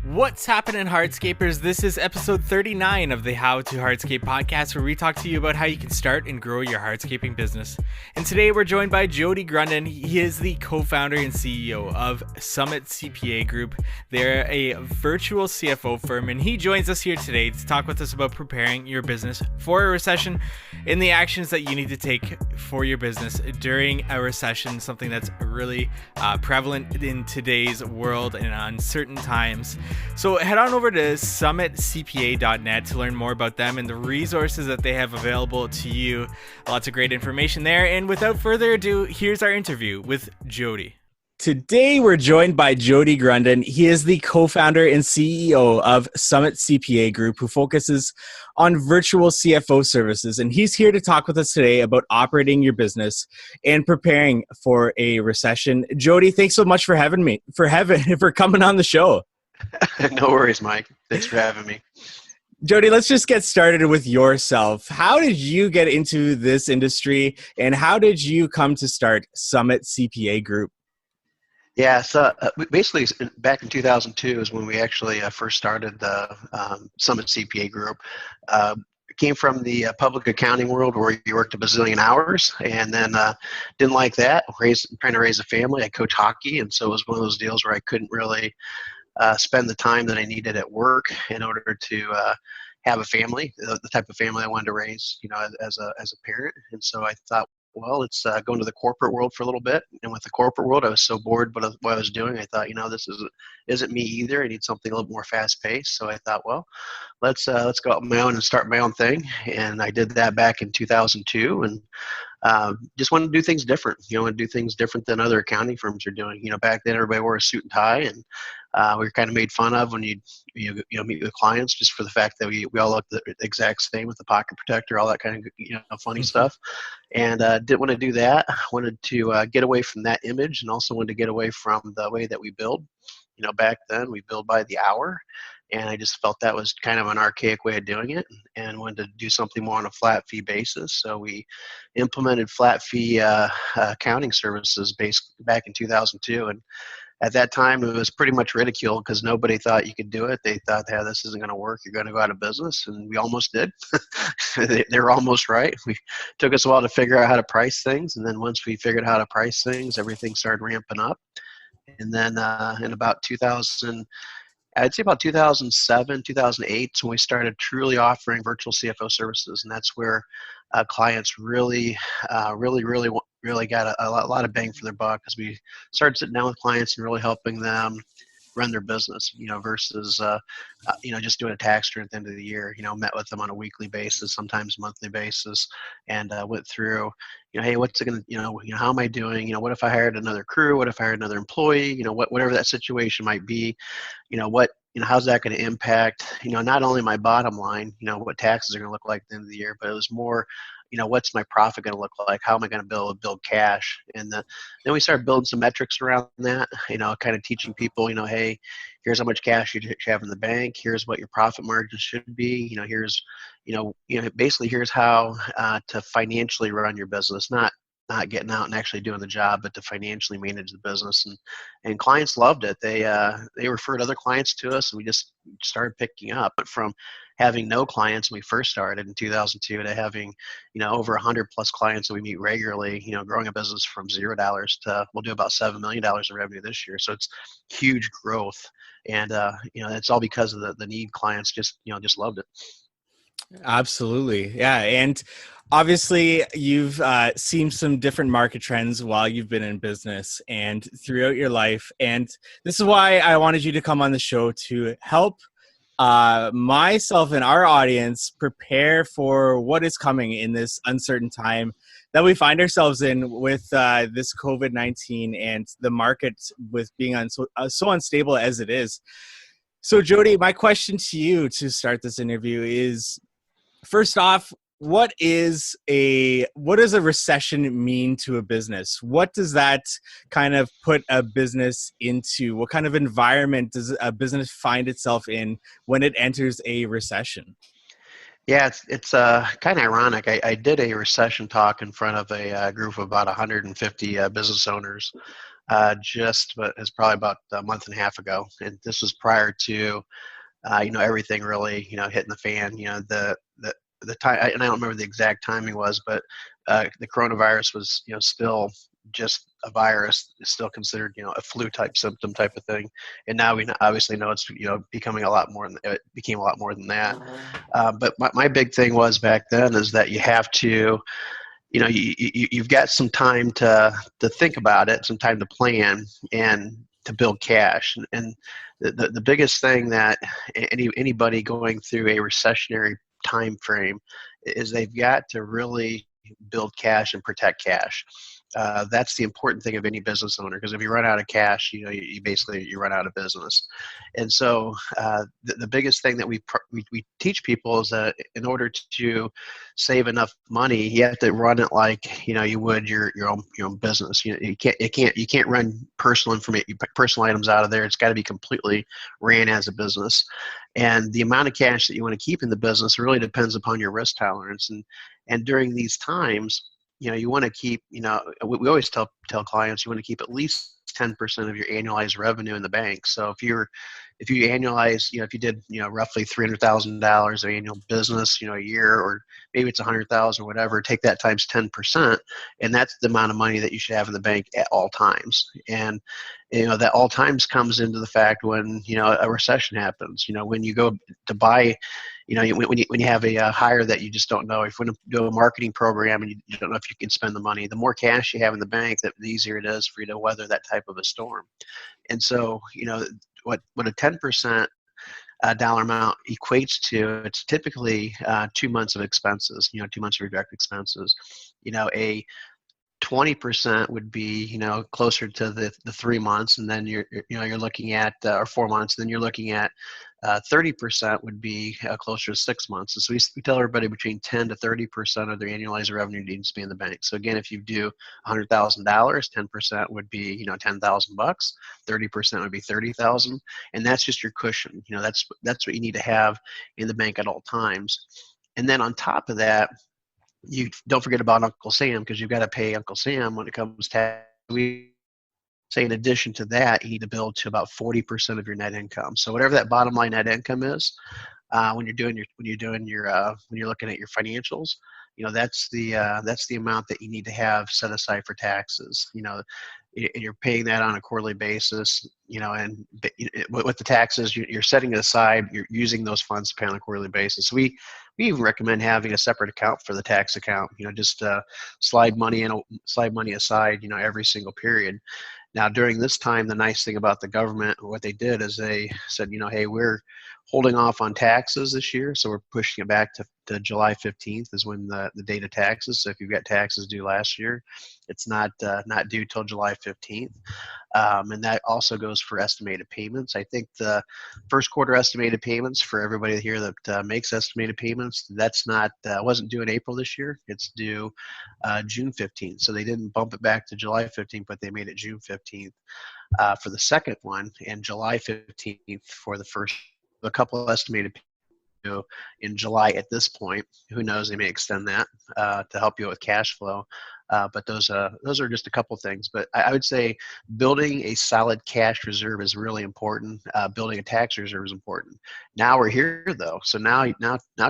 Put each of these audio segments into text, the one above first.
What's happening, Hardscapers? This is episode 39 of the How to Hardscape podcast, where we talk to you about how you can start and grow your hardscaping business. And today we're joined by Jody Grunden. He is the co-founder and CEO of Summit CPA Group. They're a virtual CFO firm, and he joins us here today to talk with us about preparing your business for a recession and the actions that you need to take for your business during a recession, something that's really prevalent in today's world and uncertain times. So head on over to summitcpa.net to learn more about them and the resources that they have available to you. Lots of great information there. And without further ado, here's our interview with Jody. Today, we're joined by Jody Grunden. He is the co-founder and CEO of Summit CPA Group, who focuses on virtual CFO services. And he's here to talk with us today about operating your business and preparing for a recession. Jody, thanks so much for coming on the show. No worries, Mike. Thanks for having me. Jody, let's just get started with yourself. How did you get into this industry, and how did you come to start Summit CPA Group? Yeah, so basically back in 2002 is when we actually first started the Summit CPA Group. Came from the public accounting world where you worked a bazillion hours, and then didn't like that, trying to raise a family. I coach hockey, and so it was one of those deals where I couldn't really spend the time that I needed at work in order to have a family, the type of family I wanted to raise, as a parent. And so I thought, well, let's go into the corporate world for a little bit. And with the corporate world, I was so bored with what I was doing. I thought, this isn't me either. I need something a little more fast paced. So I thought, well, let's go out on my own and start my own thing. And I did that back in 2002, and just wanted to do things different. Want to do things different than other accounting firms are doing. Back then everybody wore a suit and tie, and we were kind of made fun of when you meet with clients, just for the fact that we all look the exact same with the pocket protector, all that kind of funny stuff. And didn't want to do that. Wanted to get away from that image, and also wanted to get away from the way that we build. Back then we billed by the hour, and I just felt that was kind of an archaic way of doing it, and wanted to do something more on a flat fee basis. So we implemented flat fee accounting services back in 2002. And at that time, it was pretty much ridiculed because nobody thought you could do it. They thought, yeah, this isn't going to work. You're going to go out of business. And we almost did. They were almost right. We took us a while to figure out how to price things. And then once we figured out how to price things, everything started ramping up. And then in about 2000, I'd say about 2007, 2008, when we started truly offering virtual CFO services. And that's where clients really got a lot of bang for their buck, because we started sitting down with clients and really helping them run their business, versus just doing a tax return at the end of the year. Met with them on a weekly basis, sometimes monthly basis, and went through, hey, what's it gonna, how am I doing? What if I hired another crew? What if I hired another employee? Whatever that situation might be, how's that going to impact, not only my bottom line, what taxes are going to look like at the end of the year, but it was more, what's my profit going to look like? How am I going to build cash? And then we started building some metrics around that, kind of teaching people, hey, here's how much cash you have in the bank. Here's what your profit margin should be. Here's, basically here's how to financially run your business, not getting out and actually doing the job, but to financially manage the business. And clients loved it. They referred other clients to us, and we just started picking up. But from having no clients when we first started in 2002 to having, over 100 plus clients that we meet regularly, growing a business from $0 to, we'll do about $7 million in revenue this year. So it's huge growth. And, it's all because of the need. Clients just loved it. Absolutely. Yeah. And obviously you've seen some different market trends while you've been in business and throughout your life. And this is why I wanted you to come on the show, to help myself and our audience prepare for what is coming in this uncertain time that we find ourselves in with this COVID-19 and the market with being so unstable as it is. So Jody, my question to you to start this interview is, first off, what does a recession mean to a business? What does that kind of put a business into? What kind of environment does a business find itself in when it enters a recession? Yeah, it's kind of ironic. I did a recession talk in front of a group of about 150 business owners just, but it's probably about a month and a half ago. And this was prior to, everything really, hitting the fan. The time, and I don't remember the exact timing was, but the coronavirus was, still just a virus. It's still considered, a flu type symptom type of thing. And now we obviously know it's, becoming a lot more. It became a lot more than that. But my big thing was back then is that you have to, you've got some time to think about it, some time to plan and to build cash. And the biggest thing that anybody going through a recessionary time frame is they've got to really build cash and protect cash. That's the important thing of any business owner, because if you run out of cash, you basically you run out of business. And so the biggest thing that we teach people is that in order to save enough money, you have to run it like you would your own business. You can't run personal items out of there. It's got to be completely ran as a business. And the amount of cash that you want to keep in the business really depends upon your risk tolerance. And during these times, you want to keep, we always tell clients you want to keep at least 10% of your annualized revenue in the bank. So if you annualize, if you did, roughly $300,000 of annual business, a year, or maybe it's 100,000 or whatever, take that times 10%, and that's the amount of money that you should have in the bank at all times. And that all times comes into the fact when a recession happens. When you go to buy, when you have a hire that you just don't know, if you want to do a marketing program and you don't know if you can spend the money, the more cash you have in the bank, the easier it is for you to weather that type of a storm. And so, what a 10% dollar amount equates to, it's typically 2 months of expenses, 2 months of your direct expenses. A 20% would be closer to the 3 months, and then you're looking at or 4 months, then you're looking at 30% would be closer to 6 months. And so we tell everybody between 10 to 30% of their annualized revenue needs to be in the bank. So again, if you do $100,000, 10% would be $10,000, 30% would be 30,000, and that's just your cushion. That's what you need to have in the bank at all times. And then on top of that, you don't forget about Uncle Sam, because you've got to pay Uncle Sam when it comes to. We say in addition to that, you need to build to about 40% of your net income. So whatever that bottom line net income is, when you're looking at your financials, that's the amount that you need to have set aside for taxes. And you're paying that on a quarterly basis. And with the taxes, you're setting it aside. You're using those funds to pay on a quarterly basis. We even recommend having a separate account for the tax account. Just slide money aside. Every single period. Now, during this time, the nice thing about the government, what they did is they said, hey, we're holding off on taxes this year, so we're pushing it back to July 15th is when the date of taxes. So if you've got taxes due last year, it's not due till July 15th. And that also goes for estimated payments. I think the first quarter estimated payments for everybody here that makes estimated payments, that's not wasn't due in April this year. It's due June 15th. So they didn't bump it back to July 15th, but they made it June 15th for the second one, and July 15th for the first. A couple of estimated in July at this point. Who knows? They may extend that to help you with cash flow. But those are just a couple things. But I would say building a solid cash reserve is really important. Building a tax reserve is important. Now we're here though, so now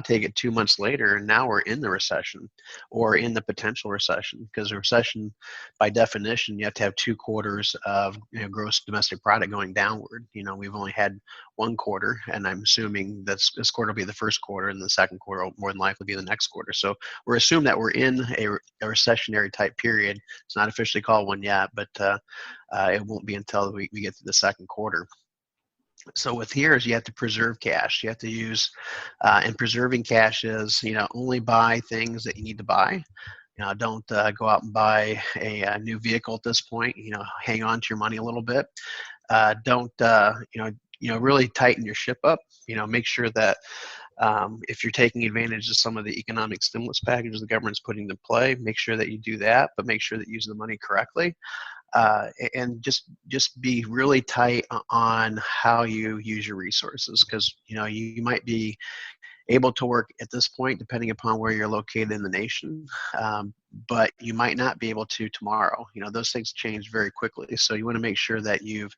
take it 2 months later, and now we're in the recession or in the potential recession, because a recession, by definition, you have to have 2 quarters of gross domestic product going downward. We've only had 1 quarter, and I'm assuming this quarter will be the first quarter, and the second quarter will more than likely be the next quarter. So we're assuming that we're in a recessionary type period. It's not officially called one yet, but it won't be until we get to the second quarter. So with here is you have to preserve cash. You have to use, and preserving cash is, only buy things that you need to buy. Don't go out and buy a new vehicle at this point. Hang on to your money a little bit. Don't, really tighten your ship up. Make sure that if you're taking advantage of some of the economic stimulus packages the government's putting into play, make sure that you do that, but make sure that you use the money correctly. And just be really tight on how you use your resources, because you might be able to work at this point, depending upon where you're located in the nation. But you might not be able to tomorrow. Those things change very quickly. So you want to make sure that you've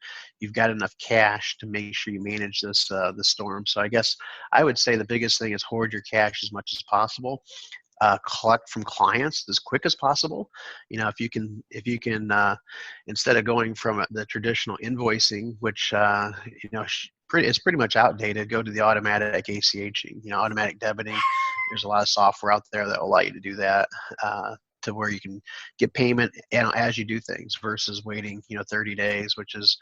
got enough cash to make sure you manage the storm. So I guess I would say the biggest thing is hoard your cash as much as possible. Collect from clients as quick as possible. If you can, instead of going from the traditional invoicing, which it's pretty much outdated, go to the automatic ACHing, automatic debiting. There's a lot of software out there that will allow you to do that. To where you can get payment as you do things versus waiting 30 days, which is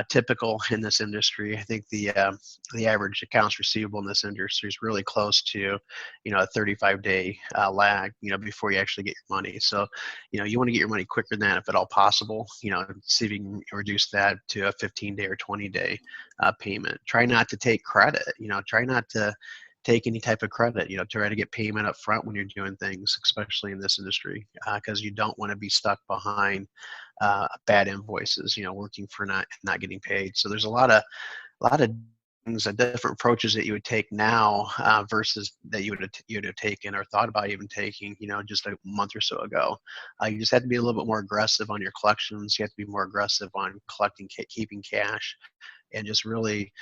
typical in this industry. I think the average accounts receivable in this industry is really close to a 35-day lag before you actually get your money. So you want to get your money quicker than that if at all possible. See if you can reduce that to a 15-day or 20-day payment. Try not to take credit. Try not to take any type of credit. Try to get payment up front when you're doing things, especially in this industry, because you don't want to be stuck behind bad invoices, working for not getting paid. So there's a lot of things, different approaches that you would take now versus that you would have taken or thought about even taking, just a month or so ago. You just have to be a little bit more aggressive on your collections. You have to be more aggressive on collecting, keeping cash, and just really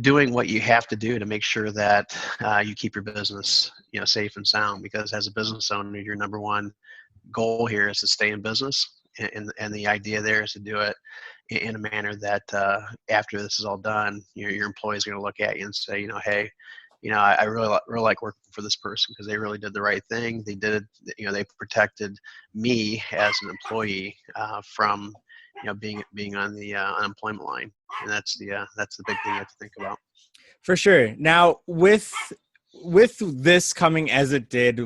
doing what you have to do to make sure that you keep your business, safe and sound. Because as a business owner, your number one goal here is to stay in business, and the idea there is to do it in a manner that after this is all done, your employees are going to look at you and say, hey, I really like working for this person because they really did the right thing. They did it, they protected me as an employee from being on the unemployment line, and that's the big thing you have to think about. For sure. Now, with this coming as it did,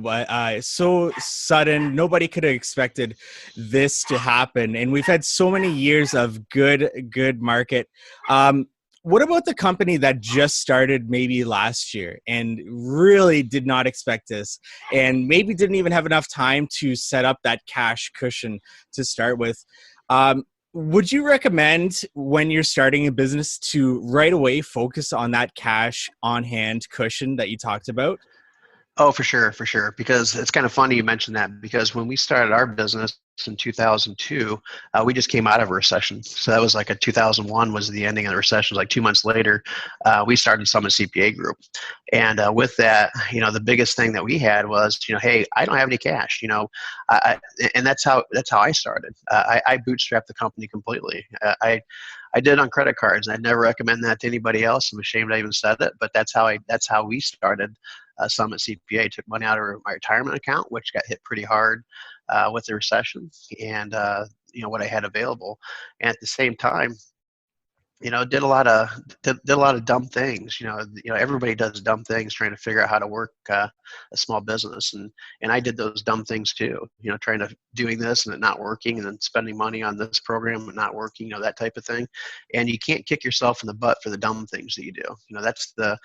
so sudden, nobody could have expected this to happen, and we've had so many years of good market. What about the company that just started maybe last year and really did not expect this, and maybe didn't even have enough time to set up that cash cushion to start with? Would you recommend when you're starting a business to right away focus on that cash on hand cushion that you talked about? Oh, for sure. Because it's kind of funny you mentioned that, because when we started our business in 2002, we just came out of a recession. So that was like 2001 was the ending of the recession. Like 2 months later, we started Summit CPA Group. And with that, the biggest thing that we had was, hey, I don't have any cash, and that's how I started. I bootstrapped the company completely. I did on credit cards. I'd never recommend that to anybody else. I'm ashamed I even said it, but that's how we started Summit CPA. Took money out of my retirement account, which got hit pretty hard with the recession, and what I had available. And at the same time, did a lot of dumb things. Everybody does dumb things trying to figure out how to work a small business, and I did those dumb things too. Trying to doing this and it not working, and then spending money on this program and not working. That type of thing. And you can't kick yourself in the butt for the dumb things that you do. That's the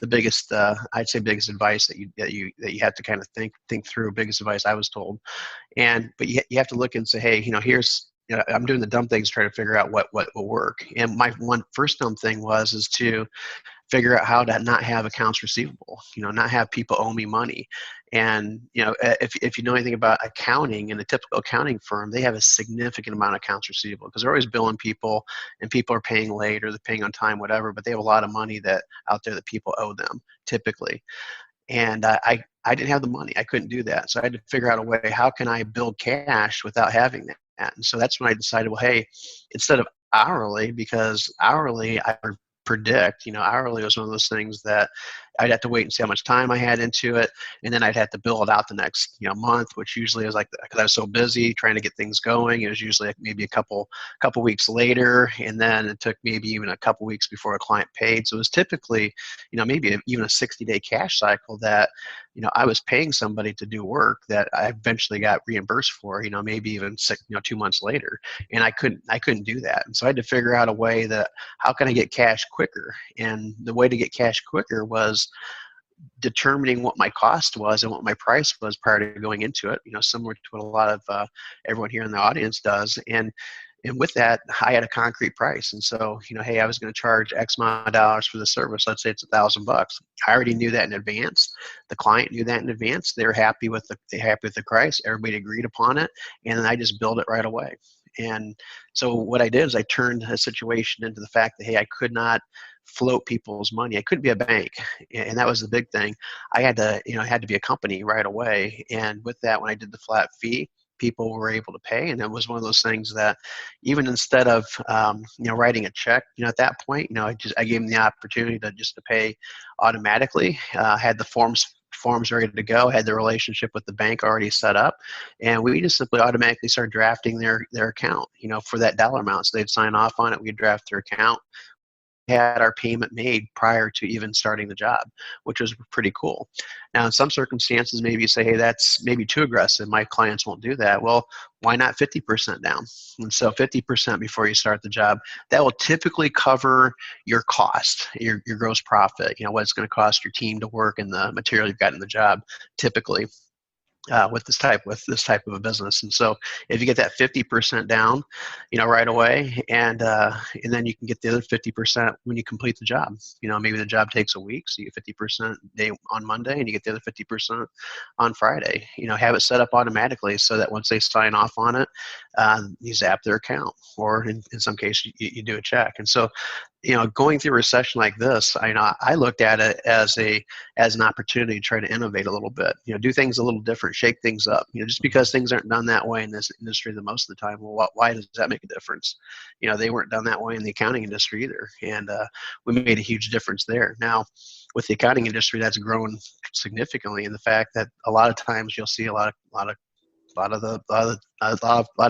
biggest I'd say biggest advice that you have to kind of think through. Biggest advice I was told. But you have to look and say, hey, here's I'm doing the dumb things, trying to figure out what will work. And my first dumb thing is to figure out how to not have accounts receivable, not have people owe me money. And, if you know anything about accounting, in a typical accounting firm, they have a significant amount of accounts receivable because they're always billing people, and people are paying late or they're paying on time, whatever, but they have a lot of money out there that people owe them typically. And I didn't have the money. I couldn't do that. So I had to figure out a way, how can I build cash without having that? And so that's when I decided, well, hey, instead of hourly, because hourly I predict, hourly was one of those things that I'd have to wait and see how much time I had into it, and then I'd have to bill it out the next month, which usually is like, because I was so busy trying to get things going, it was usually like maybe a couple weeks later, and then it took maybe even a couple weeks before a client paid. So it was typically maybe even a 60-day cash cycle that I was paying somebody to do work that I eventually got reimbursed for, maybe even 2 months later, and I couldn't do that. And so I had to figure out a way that, how can I get cash quicker? And the way to get cash quicker was determining what my cost was and what my price was prior to going into it, similar to what a lot of everyone here in the audience does. And And with that, I had a concrete price. And so, hey, I was going to charge X amount of dollars for the service. Let's say it's $1,000. I already knew that in advance. The client knew that in advance. They were happy with the price. Everybody agreed upon it. And then I just billed it right away. And so what I did is I turned a situation into the fact that, hey, I could not float people's money. I couldn't be a bank. And that was the big thing. I had to, I had to be a company right away. And with that, when I did the flat fee, people were able to pay. And it was one of those things that even instead of, writing a check, at that point, I gave them the opportunity to pay automatically. Had the forms ready to go, had the relationship with the bank already set up, and we just simply automatically started drafting their account, for that dollar amount. So they'd sign off on it, we'd draft their account, had our payment made prior to even starting the job, which was pretty cool. Now, in some circumstances, maybe you say, hey, that's maybe too aggressive. My clients won't do that. Well, why not 50% down? And so 50% before you start the job, that will typically cover your cost, your gross profit, what it's going to cost your team to work and the material you've got in the job, typically. With this type of a business. And so if you get that 50% down, right away, and then you can get the other 50% when you complete the job. Maybe the job takes a week, so you get 50% day on Monday, and you get the other 50% on Friday. Have it set up automatically so that once they sign off on it, you zap their account, or in some cases you do a check. And so going through a recession like this, I looked at it as an opportunity to try to innovate a little bit, do things a little different, shake things up. Just because things aren't done that way in this industry the most of the time, well, why does that make a difference? They weren't done that way in the accounting industry either, and we made a huge difference there. Now, with the accounting industry, that's grown significantly in the fact that a lot of times you'll see a lot of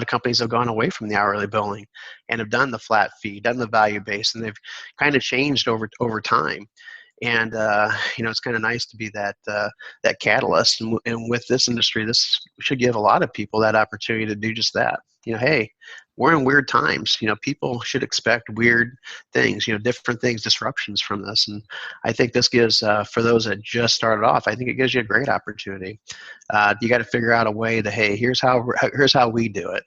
companies have gone away from the hourly billing and have done the flat fee, done the value base, and they've kind of changed over time. And it's kind of nice to be that catalyst. And with this industry, this should give a lot of people that opportunity to do just that. Hey, we're in weird times. People should expect weird things, different things, disruptions from this. And I think this gives, for those that just started off, I think it gives you a great opportunity. You got to figure out a way to, hey, here's how we do it.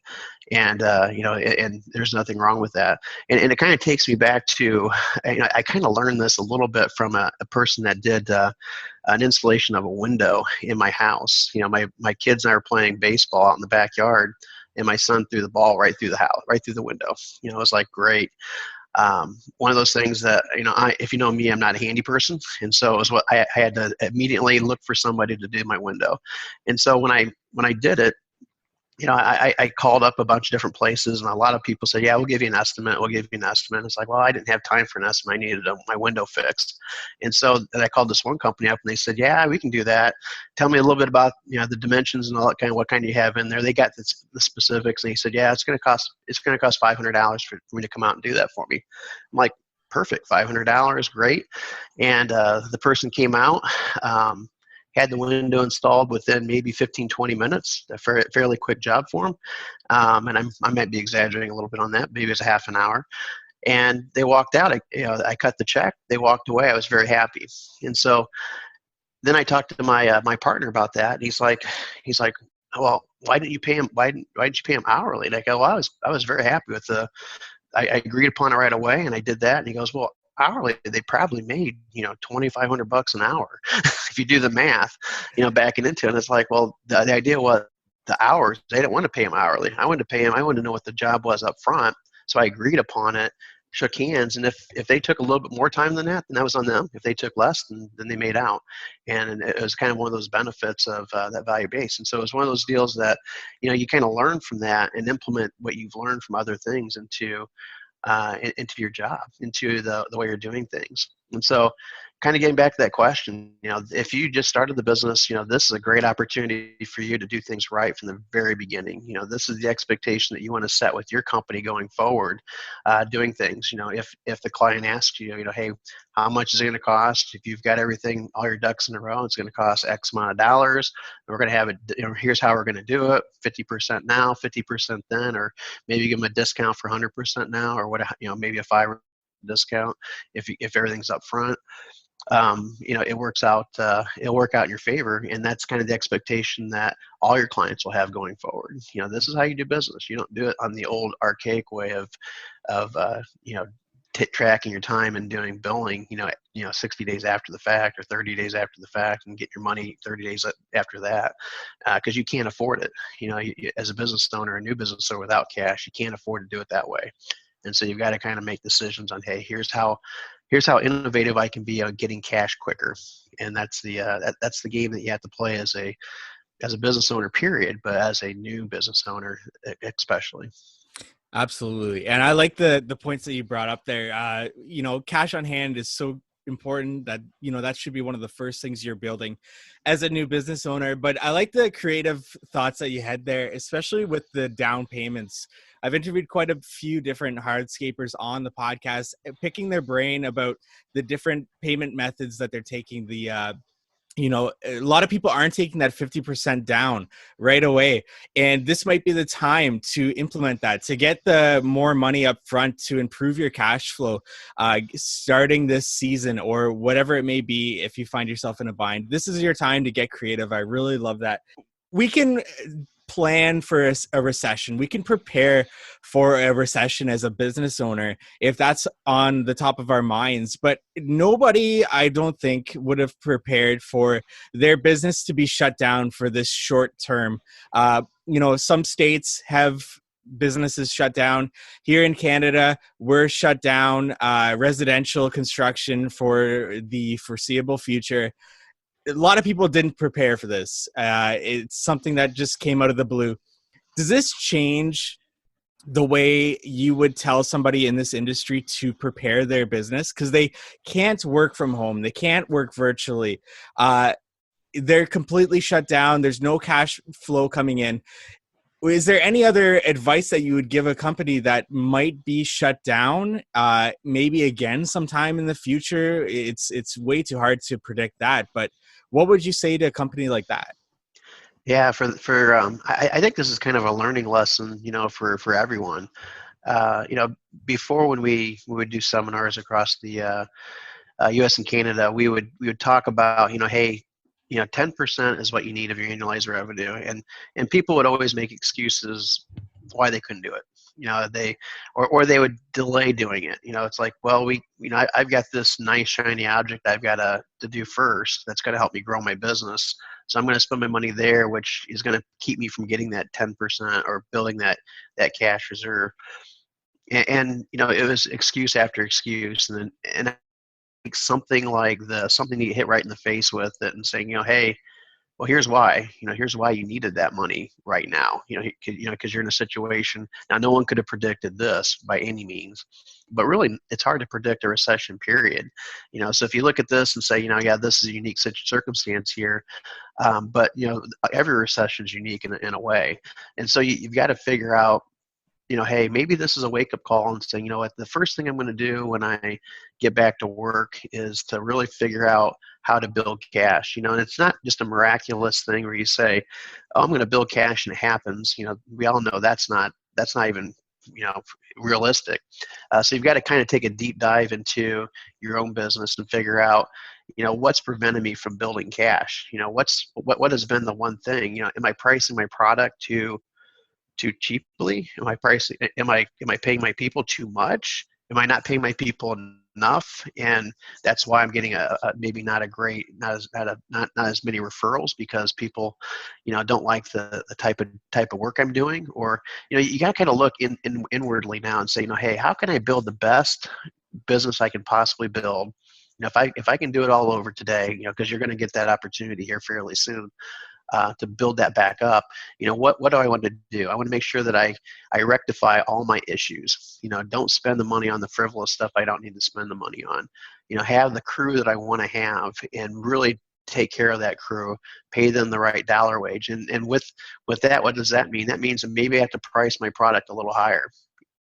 And, and there's nothing wrong with that. And it kind of takes me back to, I kind of learned this a little bit from a person that did an installation of a window in my house. My kids and I were playing baseball out in the backyard, and my son threw the ball right through the house, right through the window. It was like, great. One of those things that, if you know me, I'm not a handy person. And so it was what I had to immediately look for somebody to do my window. And so when I did it, I called up a bunch of different places, and a lot of people said, yeah, we'll give you an estimate. We'll give you an estimate. It's like, well, I didn't have time for an estimate. I needed my window fixed. And so I called this one company up, and they said, yeah, we can do that. Tell me a little bit about, the dimensions and all that kind of, what kind you have in there. They got the specifics, and he said, yeah, it's going to cost $500 for me to come out and do that for me. I'm like, perfect, $500, great. And the person came out, had the window installed within maybe 15-20 minutes, a fairly quick job for them. And I might be exaggerating a little bit on that. Maybe it was a half an hour. And they walked out. I cut the check. They walked away. I was very happy. And so then I talked to my partner about that. And he's like, well, why didn't you pay him? Why didn't you pay him hourly? And I go, well, I was very happy with I agreed upon it right away, and I did that. And he goes, well, hourly, they probably made, $2,500 an hour. If you do the math, backing into it, it's like, well, the idea was the hours, they didn't want to pay him hourly. I wanted to pay him. I wanted to know what the job was up front. So I agreed upon it, shook hands. And if they took a little bit more time than that, then that was on them. If they took less, then they made out. And it was kind of one of those benefits of that value base. And so it was one of those deals that, you kind of learn from that and implement what you've learned from other things into your job, into the way you're doing things. And so kind of getting back to that question, if you just started the business, this is a great opportunity for you to do things right from the very beginning. This is the expectation that you want to set with your company going forward, doing things. If the client asks you, hey, how much is it going to cost? If you've got everything, all your ducks in a row, it's going to cost X amount of dollars. We're going to have it, here's how we're going to do it, 50% now, 50% then, or maybe give them a discount for 100% now, or what, maybe a 5% discount if everything's up front. it works out. It'll work out in your favor, and that's kind of the expectation that all your clients will have going forward. This is how you do business. You don't do it on the old archaic way of tracking your time and doing billing. 60 days after the fact or 30 days after the fact, and get your money 30 days after that, because you can't afford it. As a business owner, a new business owner without cash, you can't afford to do it that way. And so you've got to kind of make decisions on, hey, here's how innovative I can be on getting cash quicker. And that's the game that you have to play as a business owner, period, but as a new business owner especially. Absolutely. And I like the points that you brought up there. Cash on hand is so important that, that should be one of the first things you're building as a new business owner. But I like the creative thoughts that you had there, especially with the down payments. I've interviewed quite a few different hardscapers on the podcast, picking their brain about the different payment methods that they're taking. A lot of people aren't taking that 50% down right away. And this might be the time to implement that, to get the more money up front to improve your cash flow, starting this season or whatever it may be. If you find yourself in a bind, this is your time to get creative. I really love that. We can plan for a recession. We can prepare for a recession as a business owner if that's on the top of our minds. But nobody, I don't think, would have prepared for their business to be shut down for this short term. Some states have businesses shut down. Here in Canada, we're shut down residential construction for the foreseeable future. A lot of people didn't prepare for this. It's something that just came out of the blue. Does this change the way you would tell somebody in this industry to prepare their business? Because they can't work from home. They can't work virtually. They're completely shut down. There's no cash flow coming in. Is there any other advice that you would give a company that might be shut down, maybe again sometime in the future? It's way too hard to predict that, but what would you say to a company like that? Yeah, I think this is kind of a learning lesson, for everyone. Before, when we would do seminars across the U.S. and Canada, we would talk about, hey, 10% is what you need of your annualized revenue, and people would always make excuses why they couldn't do it. They would delay doing it. It's like, well, I've got this nice shiny object I've got to do first. That's going to help me grow my business. So I'm going to spend my money there, which is going to keep me from getting that 10% or building that cash reserve. And it was excuse after excuse, and something like something you hit right in the face with it and saying, hey, well, here's why you needed that money right now, because you're in a situation now. No one could have predicted this by any means, but really it's hard to predict a recession, period. So if you look at this and say, yeah, this is a unique circumstance here, but every recession is unique in a way. And so you've got to figure out, hey, maybe this is a wake-up call and saying, what, the first thing I'm going to do when I get back to work is to really figure out how to build cash, and it's not just a miraculous thing where you say, oh, I'm going to build cash and it happens. We all know that's not even, realistic. So you've got to kind of take a deep dive into your own business and figure out, what's preventing me from building cash? What has been the one thing? Am I pricing my product too cheaply? Am I paying my people too much? Am I not paying my people enough? And that's why I'm getting maybe not as many referrals, because people, don't like the type of work I'm doing. Or, you got to kind of look inwardly now and say, hey, how can I build the best business I can possibly build? If I can do it all over today, because you're going to get that opportunity here fairly soon. To build that back up, what do I want to do? I want to make sure that I rectify all my issues. Don't spend the money on the frivolous stuff I don't need to spend the money on. Have the crew that I want to have and really take care of that crew, pay them the right dollar wage. And with that, what does that mean? That means that maybe I have to price my product a little higher.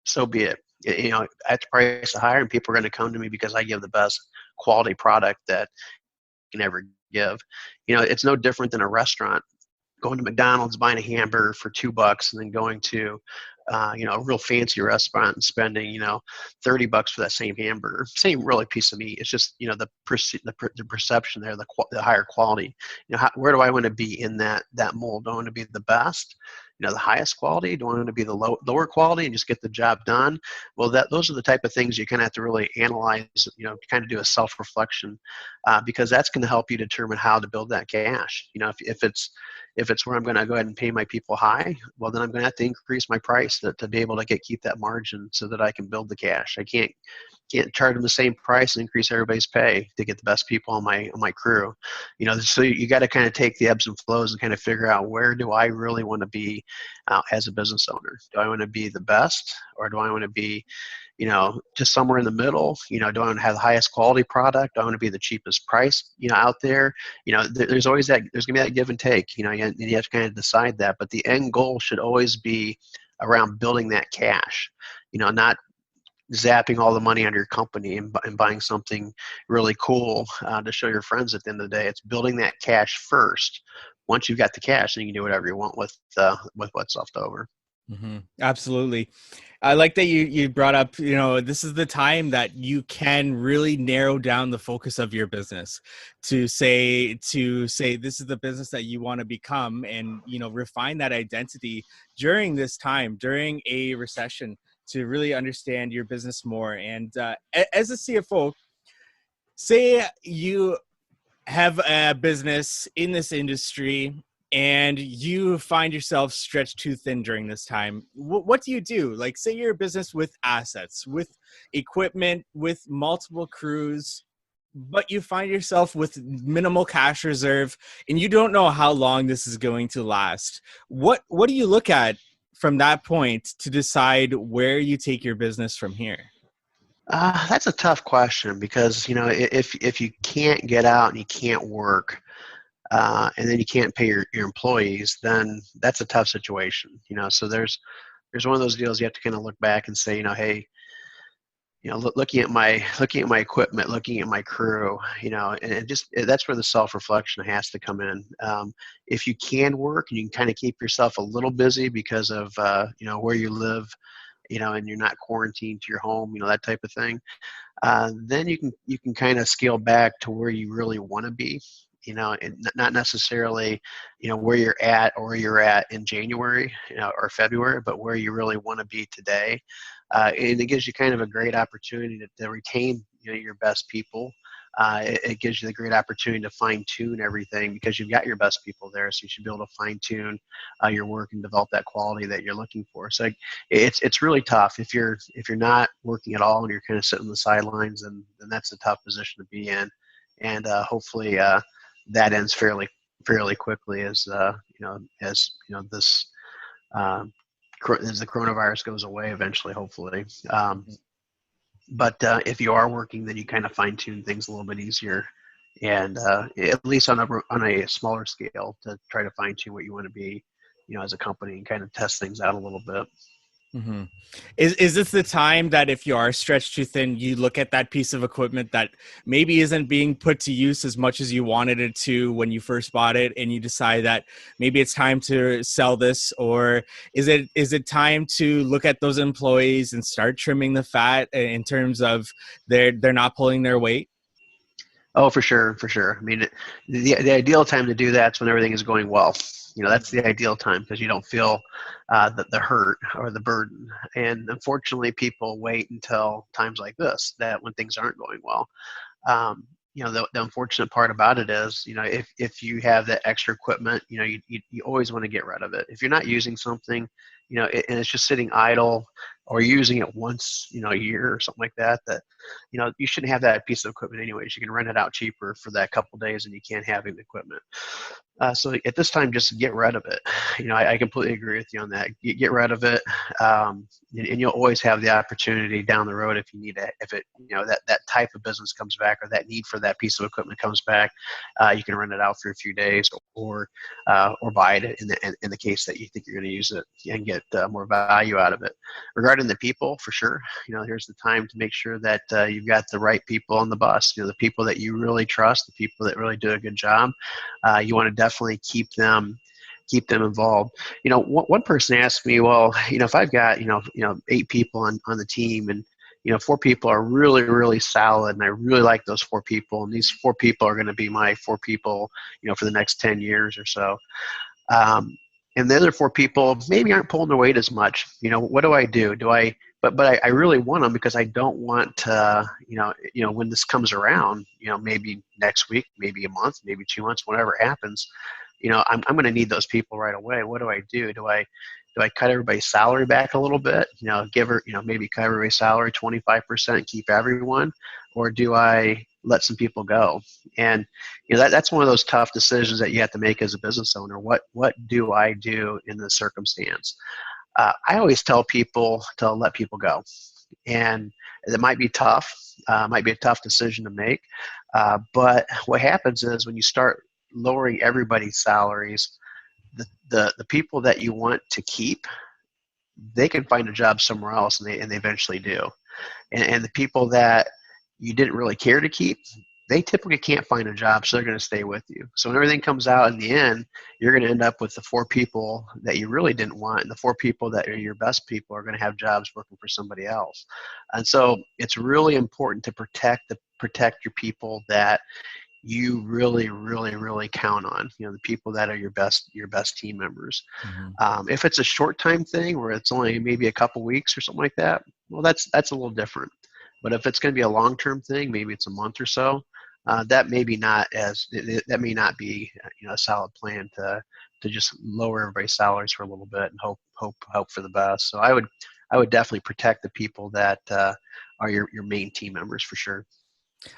So be it. I have to price it higher, and people are going to come to me because I give the best quality product that I can ever give. It's no different than a restaurant. going to McDonald's, buying a hamburger for $2, and then going to, a real fancy restaurant and spending, $30 for that same hamburger, same really piece of meat. It's just, the perception there, the higher quality. Where do I want to be in that mold? Do I want to be the best? The highest quality? Do I want to be the lower quality and just get the job done? Well, those are the type of things you kind of have to really analyze, kind of do a self-reflection, because that's going to help you determine how to build that cash. If it's where I'm going to go ahead and pay my people high, well, then I'm going to have to increase my price to be able to keep that margin so that I can build the cash. I can't charge them the same price and increase everybody's pay to get the best people on my crew. So you got to kind of take the ebbs and flows and kind of figure out, where do I really want to be as a business owner? Do I want to be the best, or do I want to be just somewhere in the middle? Do I want to have the highest quality product? Do I want to be the cheapest price, out there? There's always there's gonna be that give and take, you have to kind of decide that, but the end goal should always be around building that cash, not zapping all the money out of your company and buying something really cool to show your friends at the end of the day. It's building that cash first. Once you've got the cash, then you can do whatever you want with what's left over. Mm-hmm. Absolutely. I like that you brought up, this is the time that you can really narrow down the focus of your business to say this is the business that you want to become, and, refine that identity during this time, during a recession, to really understand your business more. And as a CFO, say you have a business in this industry and you find yourself stretched too thin during this time. What do you do? Like, say you're a business with assets, with equipment, with multiple crews, but you find yourself with minimal cash reserve and you don't know how long this is going to last. What do you look at from that point to decide where you take your business from here? That's a tough question, because if you can't get out and you can't work, and then you can't pay your employees, then that's a tough situation. So there's one of those deals you have to kind of look back and say, hey, looking at my equipment, looking at my crew, and just that's where the self-reflection has to come in. If you can work and you can kind of keep yourself a little busy because of where you live, and you're not quarantined to your home, that type of thing, then you can kind of scale back to where you really want to be, and not necessarily, where you're at or where you're at in January, or February, but where you really want to be today. And it gives you kind of a great opportunity to retain, your best people. It gives you the great opportunity to fine tune everything, because you've got your best people there. So you should be able to fine tune your work and develop that quality that you're looking for. So it's really tough if you're not working at all and you're kind of sitting on the sidelines, and that's a tough position to be in. And hopefully that ends fairly quickly as this. As the coronavirus goes away eventually, hopefully. But if you are working, then you kind of fine tune things a little bit easier, and at least on a smaller scale, to try to fine tune what you want to be, as a company, and kind of test things out a little bit. Mm-hmm. Is this the time that if you are stretched too thin, you look at that piece of equipment that maybe isn't being put to use as much as you wanted it to when you first bought it, and you decide that maybe it's time to sell this? Or is it time to look at those employees and start trimming the fat in terms of they're not pulling their weight? Oh, for sure. I mean, the ideal time to do that's when everything is going well. That's the ideal time, because you don't feel the hurt or the burden. And unfortunately, people wait until times like this, that when things aren't going well. The unfortunate part about it is, if you have that extra equipment, you always want to get rid of it. If you're not using something, and it's just sitting idle, or using it once, a year or something like that, you shouldn't have that piece of equipment anyways. You can rent it out cheaper for that couple of days, and you can't have the equipment. So at this time, just get rid of it. I completely agree with you on that. Get rid of it, and you'll always have the opportunity down the road if you need it. If it, that type of business comes back, or that need for that piece of equipment comes back, you can rent it out for a few days, or buy it in the case that you think you're going to use it and get more value out of it. Regarding the people, for sure, here's the time to make sure that you've got the right people on the bus. The people that you really trust, the people that really do a good job. You want to definitely keep them keep them involved. One person asked me, well, if I've got, 8 people on the team, and 4 people are really, really solid, and I really like those 4 people, and these 4 people are going to be my 4 people, for the next 10 years or so. Um, and the other 4 people maybe aren't pulling their weight as much. What do I do? But I really want them, because I don't want to, when this comes around, maybe next week, maybe a month, maybe 2 months, whatever happens, I'm going to need those people right away. What do I do? Do I cut everybody's salary back a little bit? Maybe cut everybody's salary 25%, keep everyone, or do I let some people go? And that's one of those tough decisions that you have to make as a business owner. What do I do in this circumstance? I always tell people to let people go, and it might be tough. Might be a tough decision to make, but what happens is when you start lowering everybody's salaries, the people that you want to keep, they can find a job somewhere else, and they eventually do. And the people that you didn't really care to keep, they typically can't find a job, so they're going to stay with you. So when everything comes out in the end, you're going to end up with the 4 people that you really didn't want, and the 4 people that are your best people are going to have jobs working for somebody else. And so it's really important to protect your people that you really, really, really count on. The people that are your best team members. Mm-hmm. If it's a short time thing where it's only maybe a couple weeks or something like that, well, that's a little different. But if it's going to be a long-term thing, maybe it's a month or so, that may not be a solid plan to just lower everybody's salaries for a little bit and hope for the best. So I would definitely protect the people that are your main team members for sure.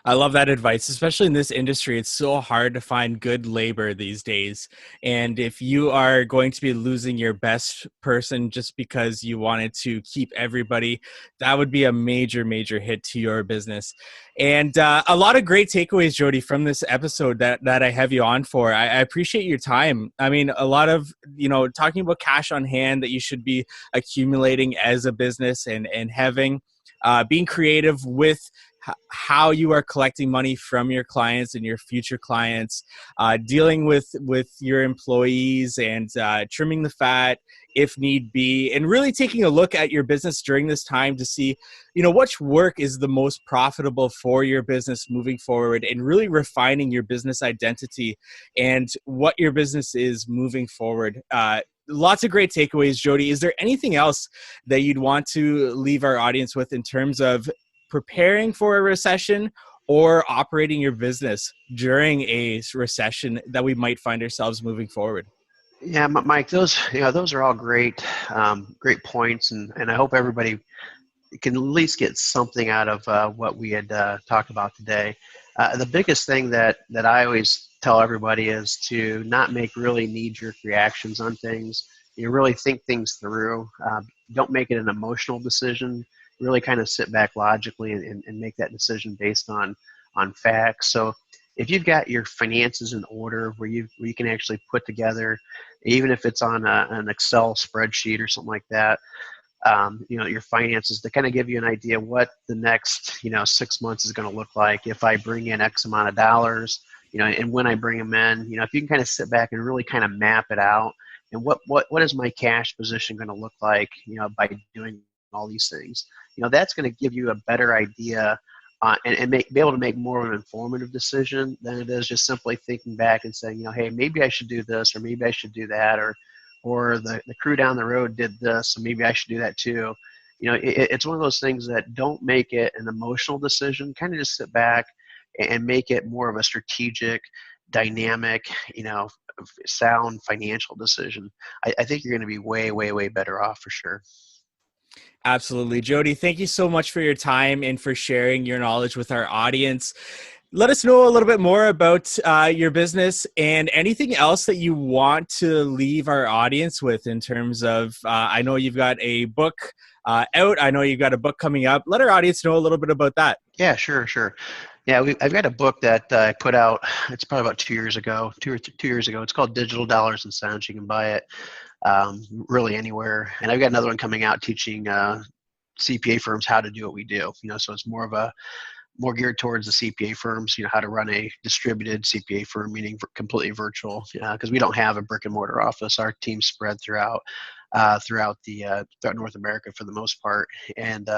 I love that advice, especially in this industry. It's so hard to find good labor these days. And if you are going to be losing your best person just because you wanted to keep everybody, that would be a major, major hit to your business. And a lot of great takeaways, Jody, from this episode that I have you on for. I appreciate your time. I mean, a lot of, talking about cash on hand that you should be accumulating as a business and having, being creative with how you are collecting money from your clients and your future clients, dealing with your employees, and trimming the fat if need be, and really taking a look at your business during this time to see, which work is the most profitable for your business moving forward, and really refining your business identity and what your business is moving forward. Lots of great takeaways, Jody. Is there anything else that you'd want to leave our audience with in terms of preparing for a recession or operating your business during a recession that we might find ourselves moving forward? Yeah, Mike, those are all great points, and I hope everybody can at least get something out of what we had talked about today. The biggest thing that I always tell everybody is to not make really knee-jerk reactions on things. You really think things through. Don't make it an emotional decision. Really kind of sit back logically and make that decision based on facts. So if you've got your finances in order where you can actually put together, even if it's on an Excel spreadsheet or something like that, your finances to kind of give you an idea what the next 6 months is going to look like if I bring in X amount of dollars, and when I bring them in, if you can kind of sit back and really kind of map it out, and what is my cash position going to look like, by doing all these things, that's going to give you a better idea, and be able to make more of an informative decision than it is just simply thinking back and saying, hey, maybe I should do this, or maybe I should do that, or the crew down the road did this, so maybe I should do that too. It's one of those things that don't make it an emotional decision. Kind of just sit back and make it more of a strategic, dynamic, sound financial decision. I think you're going to be way, way, way better off for sure. Absolutely. Jody, thank you so much for your time and for sharing your knowledge with our audience. Let us know a little bit more about your business and anything else that you want to leave our audience with in terms of, I know you've got a book out. I know you've got a book coming up. Let our audience know a little bit about that. Yeah, sure. Yeah, I've got a book that I put out. It's probably about 2 years ago, 2 years ago. It's called Digital Dollars and Cents. You can buy it really anywhere. And I've got another one coming out teaching CPA firms how to do what we do. So it's more of more geared towards the CPA firms, how to run a distributed CPA firm, meaning completely virtual, because we don't have a brick and mortar office. Our team's spread throughout North America for the most part, and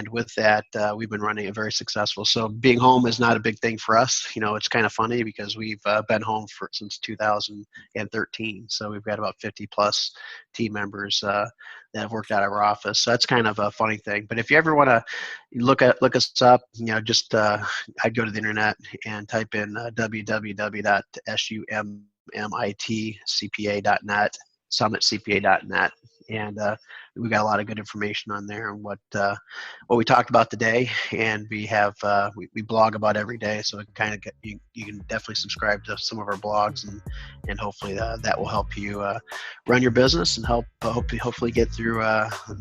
with that, we've been running it very successful. So being home is not a big thing for us. It's kind of funny because we've been home since 2013. So we've got about 50 plus team members that have worked out of our office. So that's kind of a funny thing. But if you ever want to look us up, just I'd go to the internet and type in www.summitcpa.net, summitcpa.net, and we got a lot of good information on there and what we talked about today, and we have we blog about every day, so it kind of you can definitely subscribe to some of our blogs, and hopefully that will help you run your business and hopefully get through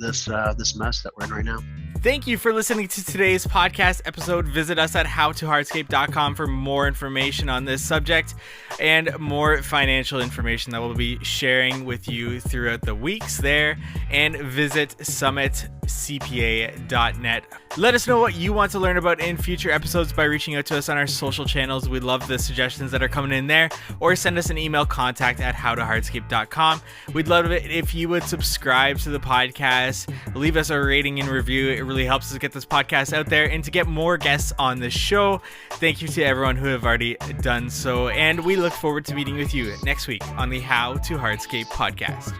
this mess that we're in right now. Thank you for listening to today's podcast episode. Visit us at howtohardscape.com for more information on this subject and more financial information that we'll be sharing with you throughout the weeks there. And visit summitcpa.net. Let us know what you want to learn about in future episodes by reaching out to us on our social channels. We love the suggestions that are coming in there, or send us an email, contact@howtohardscape.com. We'd love it if you would subscribe to the podcast, leave us a rating and review. It really helps us get this podcast out there and to get more guests on the show. Thank you to everyone who have already done so, and we look forward to meeting with you next week on the How to Hardscape podcast.